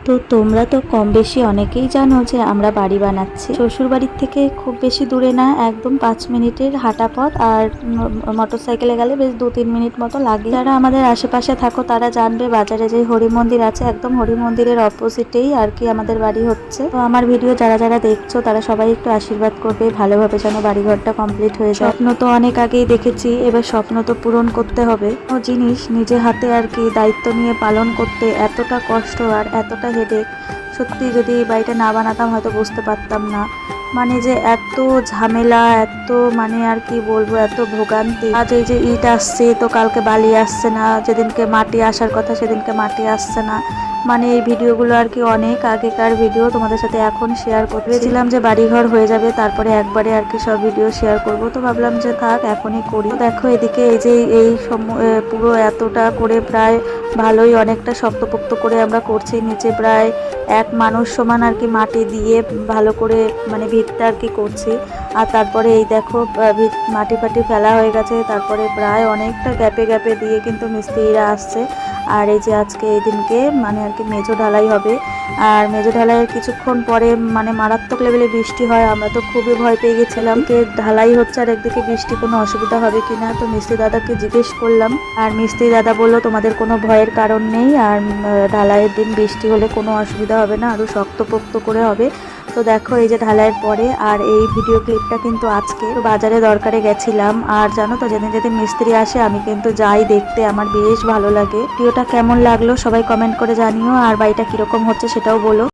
তো তোমরা তো কম বেশি অনেকেই জানো যে আমরা বাড়ি বানাচ্ছি। শ্বশুর বাড়ির থেকে খুব বেশি দূরে না, একদম 5 মিনিটের হাঁটা পথ। আর মোটরসাইকেলে গেলে বেশ 2-3 মিনিট মতো লাগে। যারা আমাদের আশেপাশে থাকো তারা জানবে, বাজারে যে হরি মন্দির আছে একদম হরি মন্দিরের অপোজিটেই আর কি আমাদের বাড়ি হচ্ছে। তো আমার ভিডিও যারা যারা দেখছো তারা সবাই একটু আশীর্বাদ করবে, ভালোভাবে যেন বাড়িঘরটা কমপ্লিট হয়ে যায়। স্বপ্ন তো অনেক আগেই দেখেছি, এবার স্বপ্ন তো পূরণ করতে হবে। ও জিনিস নিজে হাতে আর কি দায়িত্ব নিয়ে পালন করতে এতটা কষ্ট আর এতটা হেডেক, সত্যি যদি এই বাড়িটা না বানাতাম হয়তো বুঝতে পারতাম না। মানে যে এত ঝামেলা, এত মানে আর কি বলবো, এত ভোগান্তি। আজ এই যে ইট আসছে তো কালকে বালি আসছে না, যেদিনকে মাটি আসার কথা সেদিনকে মাটি আসছে না। মানে এই ভিডিওগুলো আর কি অনেক আগেকার ভিডিও, তোমাদের সাথে এখন শেয়ার করতে ভেবেছিলাম যে বাড়িঘর হয়ে যাবে তারপরে একবারে আর কি সব ভিডিও শেয়ার করব, তো ভাবলাম যে থাক এখনই করি। দেখো এদিকে এই যে এই পুরো এতটা করে প্রায় ভালোই অনেকটা শক্তপোক্ত করে আমরা করছি। নিচে প্রায় এক মানুষ সমান আর কি মাটি দিয়ে ভালো করে মানে ভিতটা আর কি করছি। আর তারপরে এই দেখো মাটি ফাটি ফেলা হয়ে গেছে, তারপরে প্রায় অনেকটা গ্যাপে গ্যাপে দিয়ে কিন্তু মিস্ত্রিরা আসছে। আর এই যে আজকে এই দিনকে মানে আর কি মেঝো ঢালাই হবে। আর মেঝো ঢালাইয়ের কিছুক্ষণ পরে মানে মারাত্মক লেভেলে বৃষ্টি হয়, আমরা তো খুবই ভয় পেয়ে গেছিলাম। ঢালাই হচ্ছে আর একদিকে বৃষ্টি, কোনো অসুবিধা হবে কিনা। তো মিস্ত্রি দাদাকে জিজ্ঞেস করলাম, আর মিস্ত্রি দাদা বললো তোমাদের কোনো ভয়ের কারণ নেই, আর ঢালাইয়ের দিন বৃষ্টি হলে কোনো অসুবিধা হবে না, আরও শক্তপোক্ত করে হবে। তো দেখো এই যে ঢালাইয়ের পরে, আর এই ভিডিও ক্লিপটা কিন্তু আজকে বাজারে দরকারে গেছিলাম। আর জানো তো যেদিন যেদিন মিস্ত্রি আসে আমি কিন্তু যাই দেখতে, আমার বেশ ভালো লাগে। ভিডিওটা কেমন লাগলো সবাই কমেন্ট করে জানিও, আর বাড়িটা কিরকম হচ্ছে সেটাও বলো।